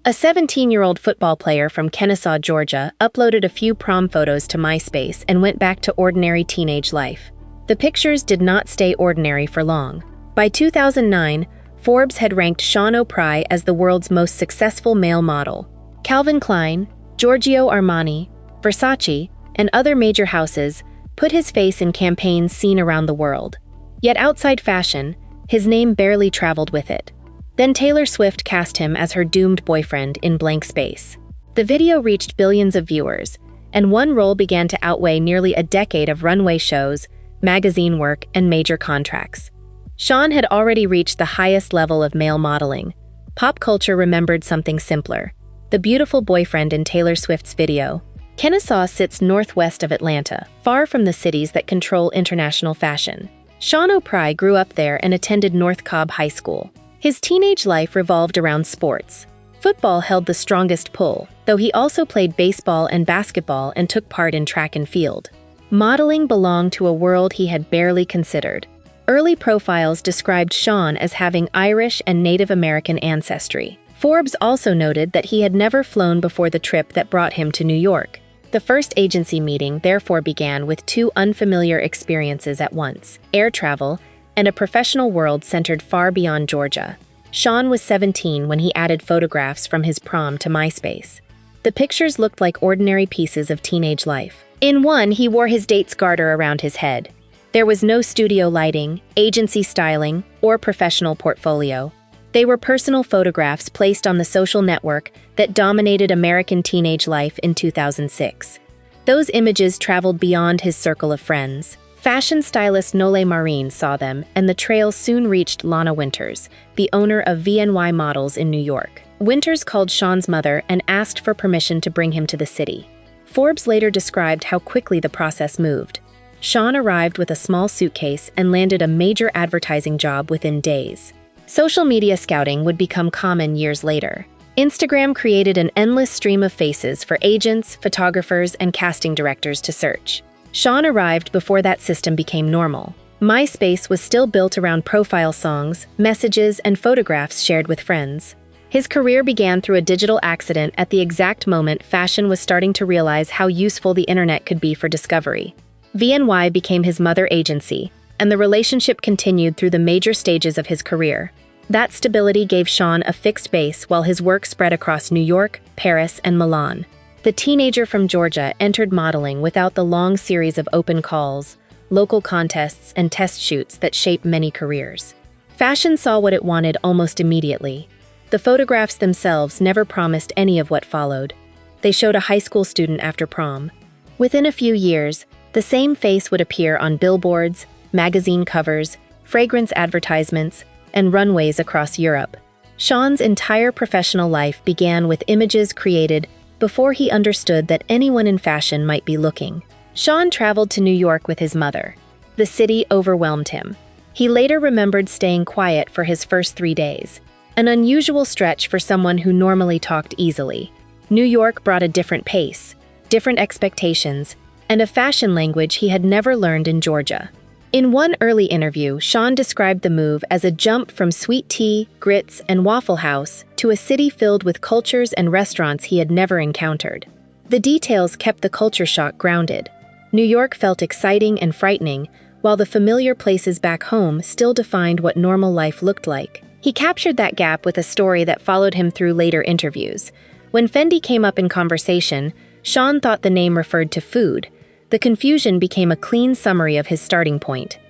A 17-year-old football player from Kennesaw, Georgia, uploaded a few prom photos to MySpace and went back to ordinary teenage life. The pictures did not stay ordinary for long. By 2009, Forbes had ranked Sean O'Pride as the world's most successful male model. Calvin Klein, Giorgio Armani, Versace, and other major houses put his face in campaigns seen around the world. Yet outside fashion, his name barely traveled with it. Then Taylor Swift cast him as her doomed boyfriend in Blank Space. The video reached billions of viewers, and one role began to outweigh nearly a decade of runway shows, magazine work, and major contracts. Sean had already reached the highest level of male modeling. Pop culture remembered something simpler: the beautiful boyfriend in Taylor Swift's video. Kennesaw sits northwest of Atlanta, far from the cities that control international fashion. Sean O'Pride grew up there and attended North Cobb High School. His teenage life revolved around sports. Football held the strongest pull, though he also played baseball and basketball and took part in track and field. Modeling belonged to a world he had barely considered. Early profiles described Sean as having Irish and Native American ancestry. Forbes also noted that he had never flown before the trip that brought him to New York. The first agency meeting therefore began with two unfamiliar experiences at once: air travel and a professional world centered far beyond Georgia. Sean was 17 when he added photographs from his prom to MySpace. The pictures looked like ordinary pieces of teenage life. In one, he wore his date's garter around his head. There was no studio lighting, agency styling, or professional portfolio. They were personal photographs placed on the social network that dominated American teenage life in 2006. Those images traveled beyond his circle of friends. Fashion stylist Nole Marin saw them, and the trail soon reached Lana Winters, the owner of VNY Models in New York. Winters called Sean's mother and asked for permission to bring him to the city. Forbes later described how quickly the process moved. Sean arrived with a small suitcase and landed a major advertising job within days. Social media scouting would become common years later. Instagram created an endless stream of faces for agents, photographers, and casting directors to search. Sean arrived before that system became normal. MySpace was still built around profile songs, messages, and photographs shared with friends. His career began through a digital accident at the exact moment fashion was starting to realize how useful the internet could be for discovery. VNY became his mother agency, and the relationship continued through the major stages of his career. That stability gave Sean a fixed base while his work spread across New York, Paris, and Milan. The teenager from Georgia entered modeling without the long series of open calls, local contests, and test shoots that shaped many careers. Fashion saw what it wanted almost immediately. The photographs themselves never promised any of what followed. They showed a high school student after prom. Within a few years, the same face would appear on billboards, magazine covers, fragrance advertisements, and runways across Europe. Sean's entire professional life began with images created before he understood that anyone in fashion might be looking. Sean traveled to New York with his mother. The city overwhelmed him. He later remembered staying quiet for his first 3 days, an unusual stretch for someone who normally talked easily. New York brought a different pace, different expectations, and a fashion language he had never learned in Georgia. In one early interview, Sean described the move as a jump from sweet tea, grits, and Waffle House to a city filled with cultures and restaurants he had never encountered. The details kept the culture shock grounded. New York felt exciting and frightening, while the familiar places back home still defined what normal life looked like. He captured that gap with a story that followed him through later interviews. When Fendi came up in conversation, Sean thought the name referred to food. The confusion became a clean summary of his starting point.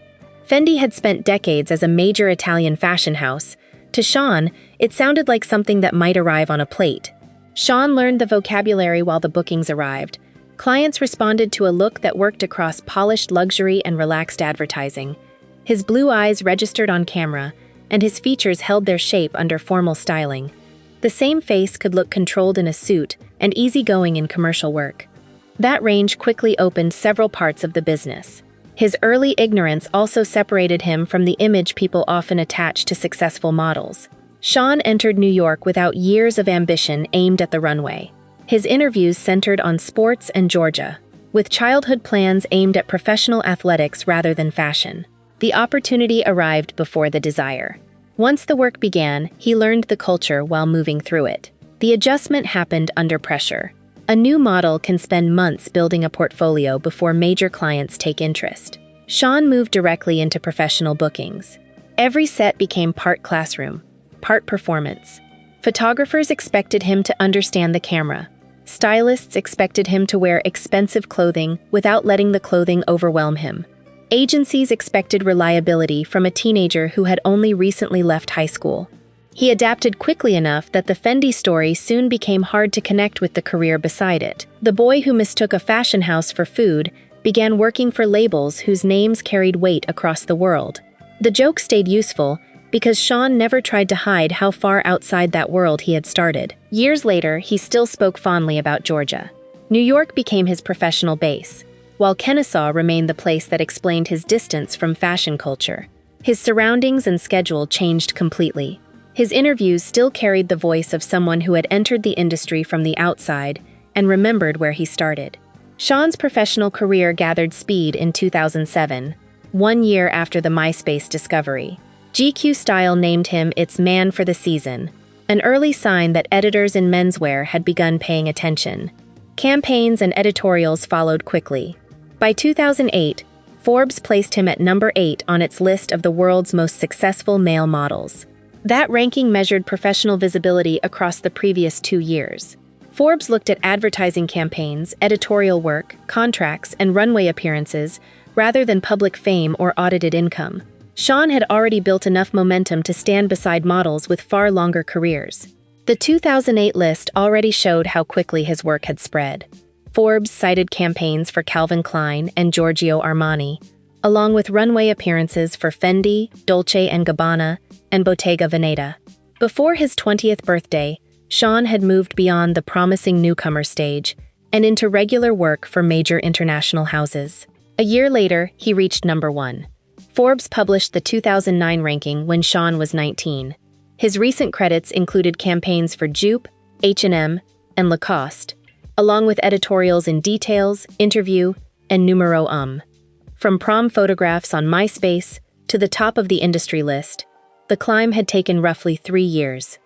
Fendi had spent decades as a major Italian fashion house. To Sean, it sounded like something that might arrive on a plate. Sean learned the vocabulary while the bookings arrived. Clients responded to a look that worked across polished luxury and relaxed advertising. His blue eyes registered on camera, and his features held their shape under formal styling. The same face could look controlled in a suit and easygoing in commercial work. That range quickly opened several parts of the business. His early ignorance also separated him from the image people often attach to successful models. Sean entered New York without years of ambition aimed at the runway. His interviews centered on sports and Georgia, with childhood plans aimed at professional athletics rather than fashion. The opportunity arrived before the desire. Once the work began, he learned the culture while moving through it. The adjustment happened under pressure. A new model can spend months building a portfolio before major clients take interest. Sean moved directly into professional bookings. Every set became part classroom, part performance. Photographers expected him to understand the camera. Stylists expected him to wear expensive clothing without letting the clothing overwhelm him. Agencies expected reliability from a teenager who had only recently left high school. He adapted quickly enough that the Fendi story soon became hard to connect with the career beside it. The boy who mistook a fashion house for food began working for labels whose names carried weight across the world. The joke stayed useful because Sean never tried to hide how far outside that world he had started. Years later, he still spoke fondly about Georgia. New York became his professional base, while Kennesaw remained the place that explained his distance from fashion culture. His surroundings and schedule changed completely. His interviews still carried the voice of someone who had entered the industry from the outside and remembered where he started. Sean's professional career gathered speed in 2007, 1 year after the MySpace discovery. GQ Style named him its man for the season, an early sign that editors in menswear had begun paying attention. Campaigns and editorials followed quickly. By 2008, Forbes placed him at number 8 on its list of the world's most successful male models. That ranking measured professional visibility across the previous 2 years. Forbes looked at advertising campaigns, editorial work, contracts, and runway appearances, rather than public fame or audited income. Sean had already built enough momentum to stand beside models with far longer careers. The 2008 list already showed how quickly his work had spread. Forbes cited campaigns for Calvin Klein and Giorgio Armani, along with runway appearances for Fendi, Dolce Gabbana, and Bottega Veneta. Before his 20th birthday, Sean had moved beyond the promising newcomer stage and into regular work for major international houses. A year later, he reached number 1. Forbes published the 2009 ranking when Sean was 19. His recent credits included campaigns for Jupe, H&M, and Lacoste, along with editorials in Details, Interview, and Numero From prom photographs on MySpace to the top of the industry list, the climb had taken roughly 3 years.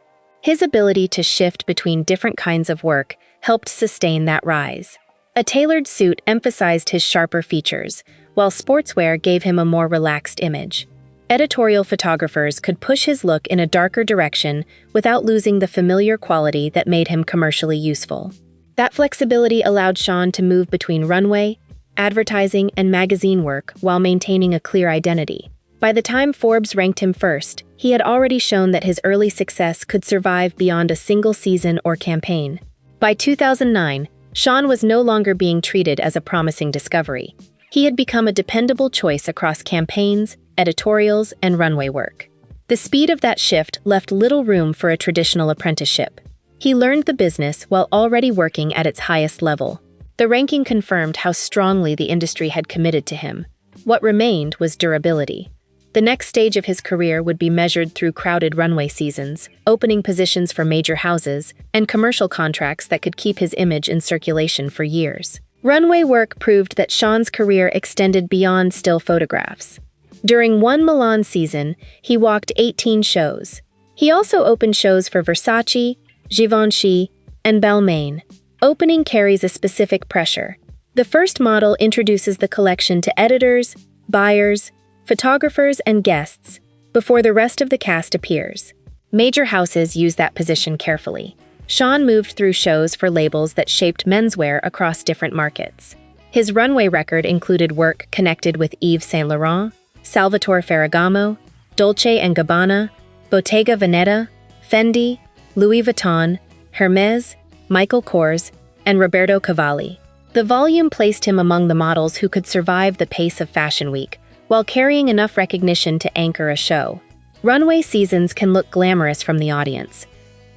His ability to shift between different kinds of work helped sustain that rise. A tailored suit emphasized his sharper features, while sportswear gave him a more relaxed image. Editorial photographers could push his look in a darker direction without losing the familiar quality that made him commercially useful. That flexibility allowed Sean to move between runway, advertising, and magazine work while maintaining a clear identity. By the time Forbes ranked him first, he had already shown that his early success could survive beyond a single season or campaign. By 2009, Sean was no longer being treated as a promising discovery. He had become a dependable choice across campaigns, editorials, and runway work. The speed of that shift left little room for a traditional apprenticeship. He learned the business while already working at its highest level. The ranking confirmed how strongly the industry had committed to him. What remained was durability. The next stage of his career would be measured through crowded runway seasons, opening positions for major houses, and commercial contracts that could keep his image in circulation for years. Runway work proved that Sean's career extended beyond still photographs. During one Milan season, he walked 18 shows. He also opened shows for Versace, Givenchy, and Balmain. Opening carries a specific pressure. The first model introduces the collection to editors, buyers, photographers, and guests before the rest of the cast appears. Major houses use that position carefully. Sean moved through shows for labels that shaped menswear across different markets. His runway record included work connected with Yves Saint Laurent, Salvatore Ferragamo, Dolce & Gabbana, Bottega Veneta, Fendi, Louis Vuitton, Hermès, Michael Kors, and Roberto Cavalli. The volume placed him among the models who could survive the pace of Fashion Week, while carrying enough recognition to anchor a show. Runway seasons can look glamorous from the audience.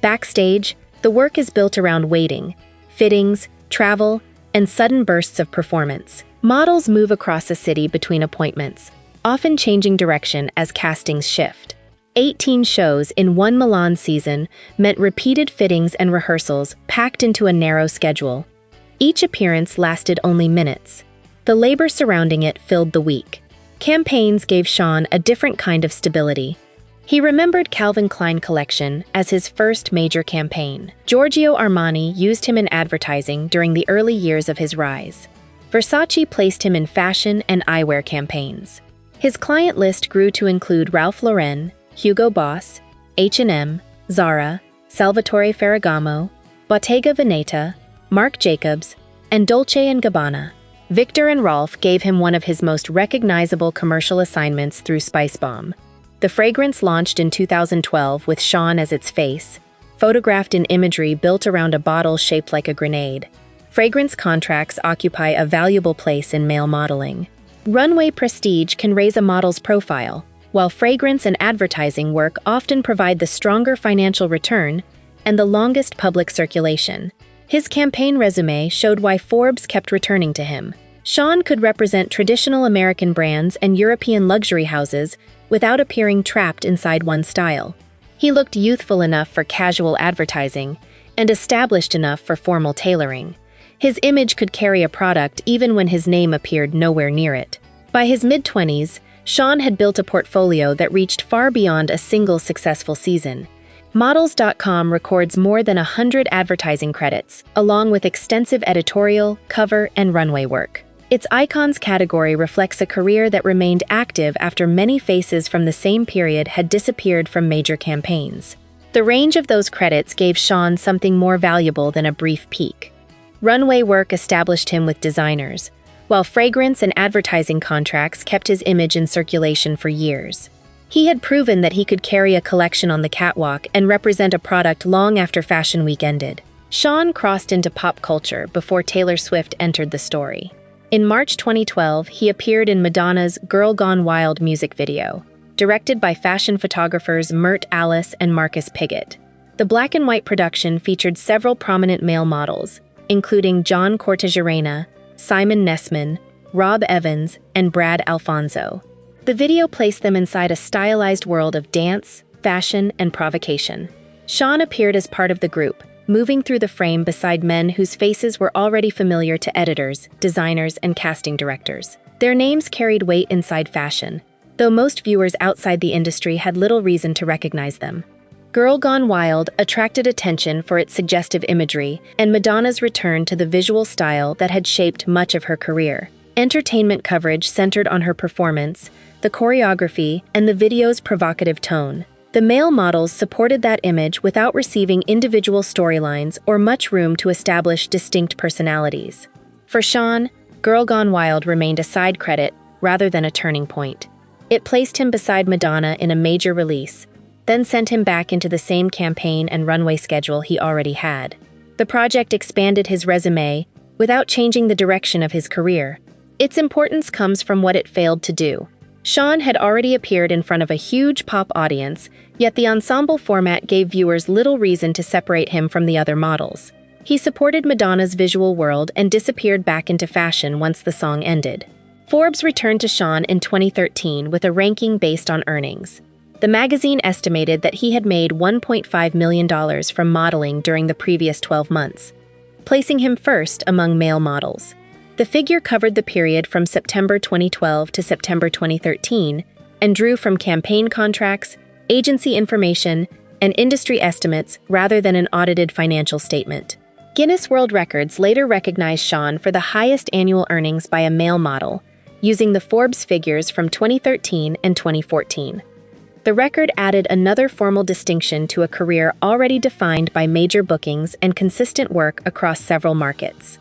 Backstage, the work is built around waiting, fittings, travel, and sudden bursts of performance. Models move across a city between appointments, often changing direction as castings shift. 18 shows in one Milan season meant repeated fittings and rehearsals packed into a narrow schedule. Each appearance lasted only minutes. The labor surrounding it filled the week. Campaigns gave Sean a different kind of stability. He remembered Calvin Klein collection as his first major campaign. Giorgio Armani used him in advertising during the early years of his rise. Versace placed him in fashion and eyewear campaigns. His client list grew to include Ralph Lauren, Hugo Boss, H&M, Zara, Salvatore Ferragamo, Bottega Veneta, Marc Jacobs, and Dolce Gabbana. Victor and Rolf gave him one of his most recognizable commercial assignments through Spice Bomb. The fragrance launched in 2012 with Sean as its face, photographed in imagery built around a bottle shaped like a grenade. Fragrance contracts occupy a valuable place in male modeling. Runway prestige can raise a model's profile, while fragrance and advertising work often provide the stronger financial return and the longest public circulation. His campaign resume showed why Forbes kept returning to him. Sean could represent traditional American brands and European luxury houses without appearing trapped inside one style. He looked youthful enough for casual advertising and established enough for formal tailoring. His image could carry a product even when his name appeared nowhere near it. By his mid-20s, Sean had built a portfolio that reached far beyond a single successful season. Models.com records more than 100 advertising credits, along with extensive editorial, cover, and runway work. Its icons category reflects a career that remained active after many faces from the same period had disappeared from major campaigns. The range of those credits gave Sean something more valuable than a brief peek. Runway work established him with designers, while fragrance and advertising contracts kept his image in circulation for years. He had proven that he could carry a collection on the catwalk and represent a product long after Fashion Week ended. Sean crossed into pop culture before Taylor Swift entered the story. In March 2012, he appeared in Madonna's Girl Gone Wild music video, directed by fashion photographers Mert Alice and Marcus Pigott. The black and white production featured several prominent male models, including John Cortajarena, Simon Nesman, Rob Evans, and Brad Alfonso. The video placed them inside a stylized world of dance, fashion, and provocation. Sean appeared as part of the group, moving through the frame beside men whose faces were already familiar to editors, designers, and casting directors. Their names carried weight inside fashion, though most viewers outside the industry had little reason to recognize them. Girl Gone Wild attracted attention for its suggestive imagery and Madonna's return to the visual style that had shaped much of her career. Entertainment coverage centered on her performance, the choreography, and the video's provocative tone. The male models supported that image without receiving individual storylines or much room to establish distinct personalities. For Sean, Girl Gone Wild remained a side credit rather than a turning point. It placed him beside Madonna in a major release, then sent him back into the same campaign and runway schedule he already had. The project expanded his resume without changing the direction of his career. Its importance comes from what it failed to do. Sean had already appeared in front of a huge pop audience, yet the ensemble format gave viewers little reason to separate him from the other models. He supported Madonna's visual world and disappeared back into fashion once the song ended. Forbes returned to Sean in 2013 with a ranking based on earnings. The magazine estimated that he had made $1.5 million from modeling during the previous 12 months, placing him first among male models. The figure covered the period from September 2012 to September 2013 and drew from campaign contracts, agency information, and industry estimates rather than an audited financial statement. Guinness World Records later recognized Sean for the highest annual earnings by a male model, using the Forbes figures from 2013 and 2014. The record added another formal distinction to a career already defined by major bookings and consistent work across several markets.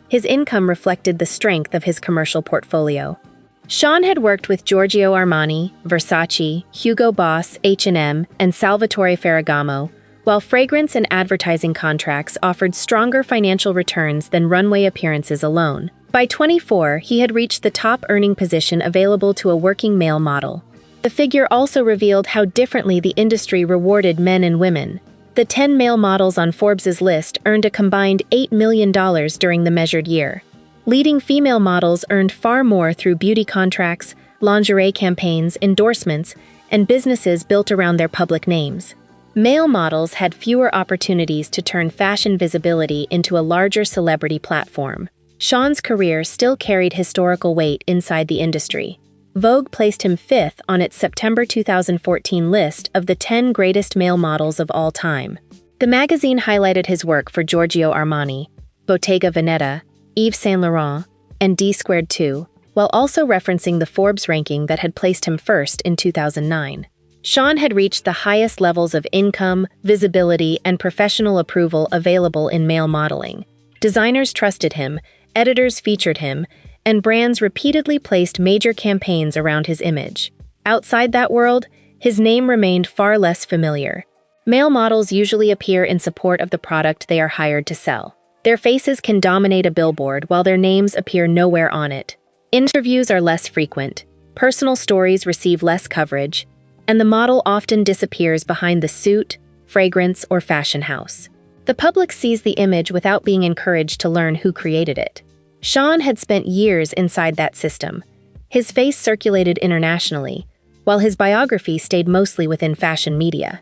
His income reflected the strength of his commercial portfolio. Sean had worked with Giorgio Armani, Versace, Hugo Boss, H&M, and Salvatore Ferragamo, while fragrance and advertising contracts offered stronger financial returns than runway appearances alone. By 24, he had reached the top earning position available to a working male model. The figure also revealed how differently the industry rewarded men and women. The 10 male models on Forbes' list earned a combined $8 million during the measured year. Leading female models earned far more through beauty contracts, lingerie campaigns, endorsements, and businesses built around their public names. Male models had fewer opportunities to turn fashion visibility into a larger celebrity platform. Sean's career still carried historical weight inside the industry. Vogue placed him 5th on its September 2014 list of the 10 greatest male models of all time. The magazine highlighted his work for Giorgio Armani, Bottega Veneta, Yves Saint Laurent, and D2, while also referencing the Forbes ranking that had placed him first in 2009. Sean had reached the highest levels of income, visibility, and professional approval available in male modeling. Designers trusted him, editors featured him, and brands repeatedly placed major campaigns around his image. Outside that world, his name remained far less familiar. Male models usually appear in support of the product they are hired to sell. Their faces can dominate a billboard while their names appear nowhere on it. Interviews are less frequent, personal stories receive less coverage, and the model often disappears behind the suit, fragrance, or fashion house. The public sees the image without being encouraged to learn who created it. Sean had spent years inside that system. His face circulated internationally, while his biography stayed mostly within fashion media.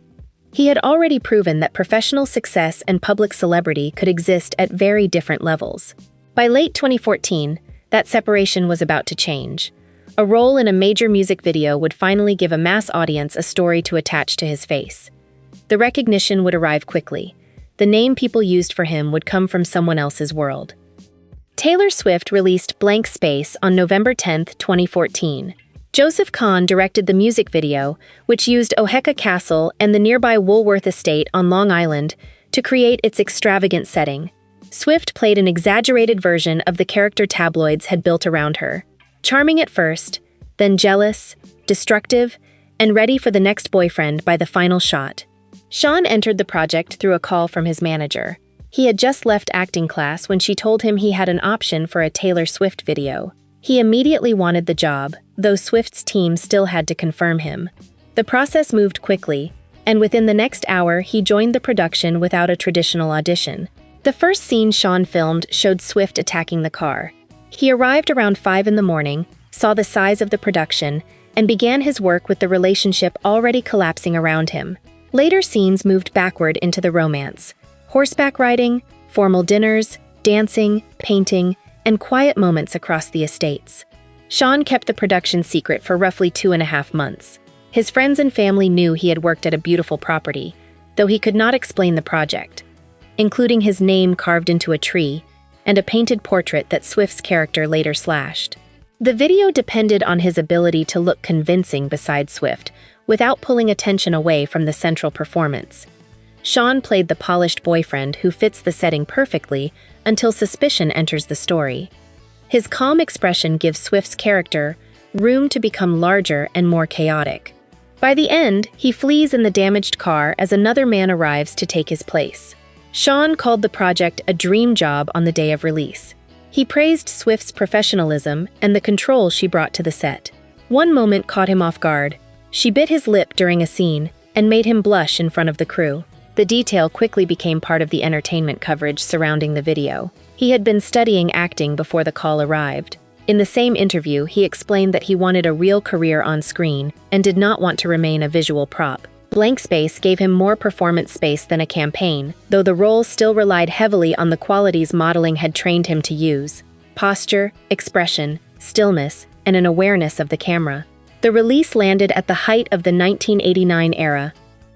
He had already proven that professional success and public celebrity could exist at very different levels. By late 2014, that separation was about to change. A role in a major music video would finally give a mass audience a story to attach to his face. The recognition would arrive quickly. The name people used for him would come from someone else's world. Taylor Swift released Blank Space on November 10, 2014. Joseph Kahn directed the music video, which used Oheka Castle and the nearby Woolworth Estate on Long Island to create its extravagant setting. Swift played an exaggerated version of the character tabloids had built around her. Charming at first, then jealous, destructive, and ready for the next boyfriend by the final shot. Sean entered the project through a call from his manager. He had just left acting class when she told him he had an option for a Taylor Swift video. He immediately wanted the job, though Swift's team still had to confirm him. The process moved quickly, and within the next hour he joined the production without a traditional audition. The first scene Sean filmed showed Swift attacking the car. He arrived around 5 in the morning, saw the size of the production, and began his work with the relationship already collapsing around him. Later scenes moved backward into the romance. Horseback riding, formal dinners, dancing, painting, and quiet moments across the estates. Sean kept the production secret for roughly 2.5 months. His friends and family knew he had worked at a beautiful property, though he could not explain the project, including his name carved into a tree and a painted portrait that Swift's character later slashed. The video depended on his ability to look convincing beside Swift, without pulling attention away from the central performance. Sean played the polished boyfriend who fits the setting perfectly until suspicion enters the story. His calm expression gives Swift's character room to become larger and more chaotic. By the end, he flees in the damaged car as another man arrives to take his place. Sean called the project a dream job on the day of release. He praised Swift's professionalism and the control she brought to the set. One moment caught him off guard. She bit his lip during a scene and made him blush in front of the crew. The detail quickly became part of the entertainment coverage surrounding the video. He had been studying acting before the call arrived. In the same interview, he explained that he wanted a real career on screen and did not want to remain a visual prop. Blank Space gave him more performance space than a campaign, though the role still relied heavily on the qualities modeling had trained him to use: posture, expression, stillness, and an awareness of the camera. The release landed at the height of the 1989 era.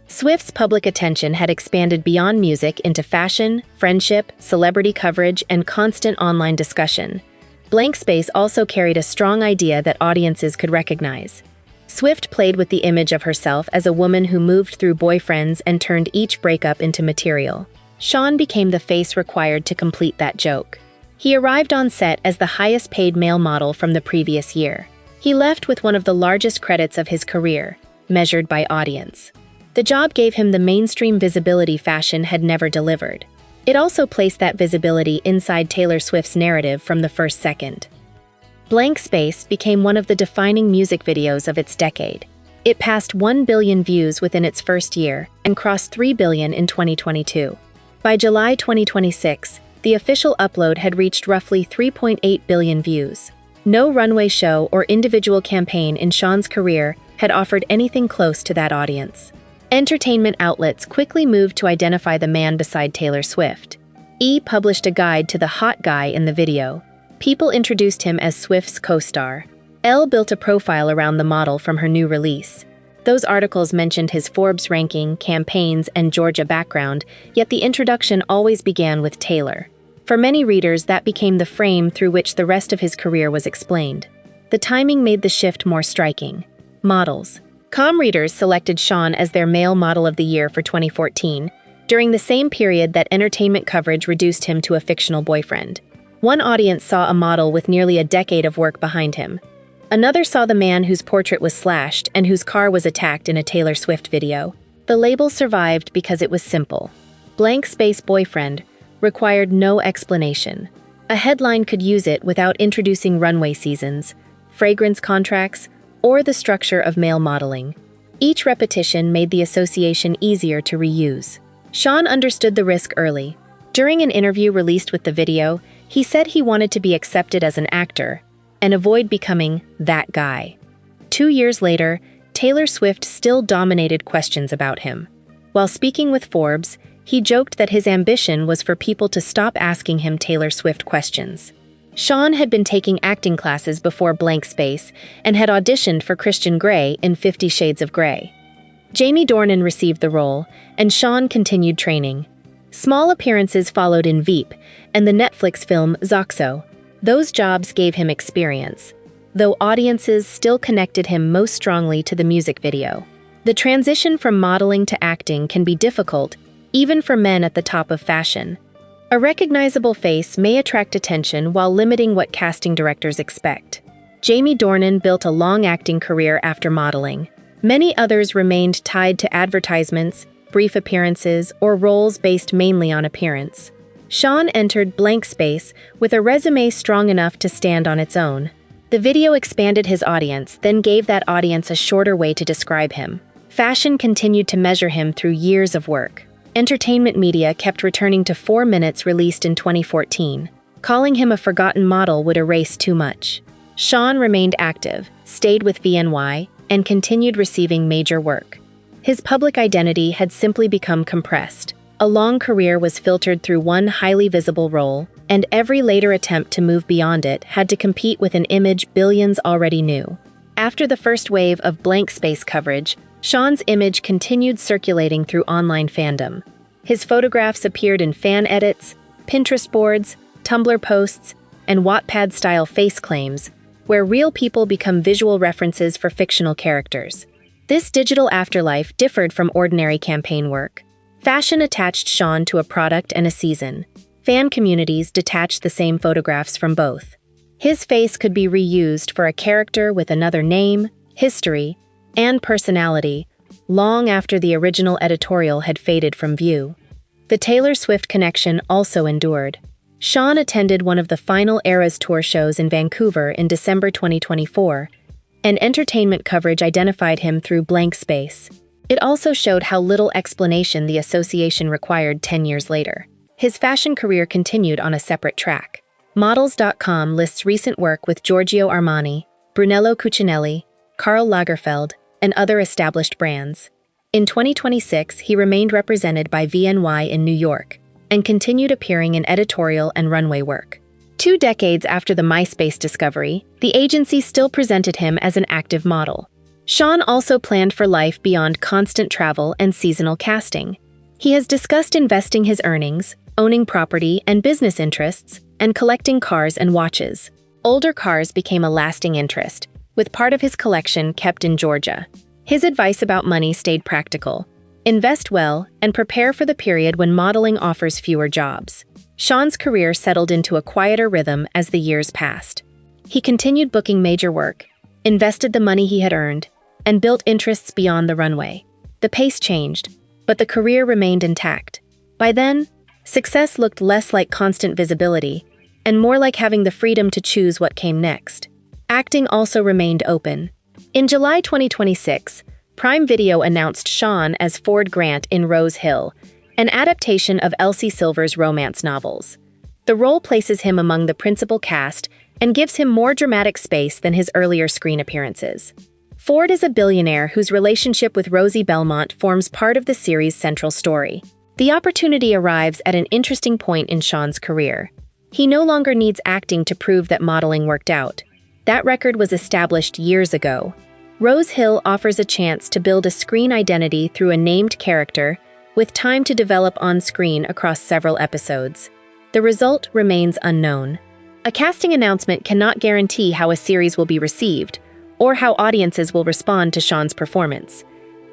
Swift's public attention had expanded beyond music into fashion, friendship, celebrity coverage, and constant online discussion. Blank Space also carried a strong idea that audiences could recognize. Swift played with the image of herself as a woman who moved through boyfriends and turned each breakup into material. Sean became the face required to complete that joke. He arrived on set as the highest-paid male model from the previous year. He left with one of the largest credits of his career, measured by audience. The job gave him the mainstream visibility fashion had never delivered. It also placed that visibility inside Taylor Swift's narrative from the first second. Blank Space became one of the defining music videos of its decade. It passed 1 billion views within its first year and crossed 3 billion in 2022. By July 2026, the official upload had reached roughly 3.8 billion views. No runway show or individual campaign in Sean's career had offered anything close to that audience. Entertainment outlets quickly moved to identify the man beside Taylor Swift. E! Published a guide to the hot guy in the video. People introduced him as Swift's co-star. Elle built a profile around the model from her new release. Those articles mentioned his Forbes ranking, campaigns, and Georgia background, yet the introduction always began with Taylor. For many readers, that became the frame through which the rest of his career was explained. The timing made the shift more striking. Models. Com readers selected Sean as their Male Model of the Year for 2014, during the same period that entertainment coverage reduced him to a fictional boyfriend. One audience saw a model with nearly a decade of work behind him. Another saw the man whose portrait was slashed and whose car was attacked in a Taylor Swift video. The label survived because it was simple. Blank space boyfriend required no explanation. A headline could use it without introducing runway seasons, fragrance contracts, or the structure of male modeling. Each repetition made the association easier to reuse. Sean understood the risk early. During an interview released with the video, he said he wanted to be accepted as an actor and avoid becoming that guy. 2 years later, Taylor Swift still dominated questions about him. While speaking with Forbes, he joked that his ambition was for people to stop asking him Taylor Swift questions. Sean had been taking acting classes before Blank Space and had auditioned for Christian Grey in 50 Shades of Grey. Jamie Dornan received the role, and Sean continued training. Small appearances followed in Veep and the Netflix film Zoxo. Those jobs gave him experience, though audiences still connected him most strongly to the music video. The transition from modeling to acting can be difficult, even for men at the top of fashion. A recognizable face may attract attention while limiting what casting directors expect. Jamie Dornan built a long acting career after modeling. Many others remained tied to advertisements, brief appearances, or roles based mainly on appearance. Sean entered Blank Space with a resume strong enough to stand on its own. The video expanded his audience, then gave that audience a shorter way to describe him. Fashion continued to measure him through years of work. Entertainment media kept returning to 4 minutes released in 2014. Calling him a forgotten model would erase too much. Sean remained active, stayed with VNY, and continued receiving major work. His public identity had simply become compressed. A long career was filtered through one highly visible role, and every later attempt to move beyond it had to compete with an image billions already knew. After the first wave of Blank Space coverage, Sean's image continued circulating through online fandom. His photographs appeared in fan edits, Pinterest boards, Tumblr posts, and Wattpad-style face claims, where real people become visual references for fictional characters. This digital afterlife differed from ordinary campaign work. Fashion attached Sean to a product and a season. Fan communities detached the same photographs from both. His face could be reused for a character with another name, history, and personality, long after the original editorial had faded from view. The Taylor Swift connection also endured. Sean attended one of the final Eras Tour shows in Vancouver in December 2024, and entertainment coverage identified him through Blank Space. It also showed how little explanation the association required 10 years later. His fashion career continued on a separate track. Models.com lists recent work with Giorgio Armani, Brunello Cucinelli, Karl Lagerfeld, and other established brands. In 2026, he remained represented by VNY in New York and continued appearing in editorial and runway work. 2 decades after the MySpace discovery, the agency still presented him as an active model. Sean also planned for life beyond constant travel and seasonal casting. He has discussed investing his earnings, owning property and business interests, and collecting cars and watches. Older cars became a lasting interest, with part of his collection kept in Georgia. His advice about money stayed practical. Invest well and prepare for the period when modeling offers fewer jobs. Sean's career settled into a quieter rhythm as the years passed. He continued booking major work, invested the money he had earned, and built interests beyond the runway. The pace changed, but the career remained intact. By then, success looked less like constant visibility and more like having the freedom to choose what came next. Acting also remained open. In July 2026, Prime Video announced Sean as Ford Grant in Rose Hill, an adaptation of Elsie Silver's romance novels. The role places him among the principal cast and gives him more dramatic space than his earlier screen appearances. Ford is a billionaire whose relationship with Rosie Belmont forms part of the series' central story. The opportunity arrives at an interesting point in Sean's career. He no longer needs acting to prove that modeling worked out. That record was established years ago. Rose Hill offers a chance to build a screen identity through a named character, with time to develop on-screen across several episodes. The result remains unknown. A casting announcement cannot guarantee how a series will be received, or how audiences will respond to Sean's performance.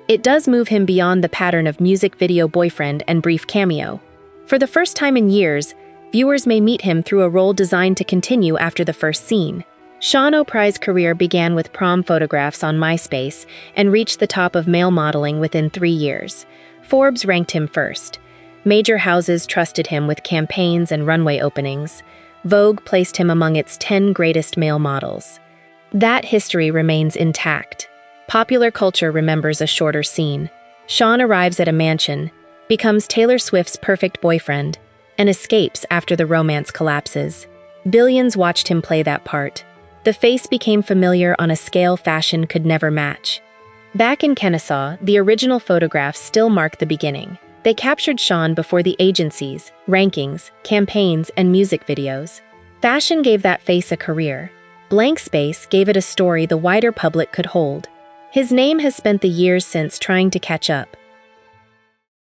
It does move him beyond the pattern of music video boyfriend and brief cameo. For the first time in years, viewers may meet him through a role designed to continue after the first scene. Sean O'Prior's career began with prom photographs on MySpace and reached the top of male modeling within 3 years. Forbes ranked him first. Major houses trusted him with campaigns and runway openings. Vogue placed him among its 10 greatest male models. That history remains intact. Popular culture remembers a shorter scene. Sean arrives at a mansion, becomes Taylor Swift's perfect boyfriend, and escapes after the romance collapses. Billions watched him play that part. The face became familiar on a scale fashion could never match. Back in Kennesaw, the original photographs still mark the beginning. They captured Sean before the agencies, rankings, campaigns, and music videos. Fashion gave that face a career. Blank space gave it a story the wider public could hold. His name has spent the years since trying to catch up,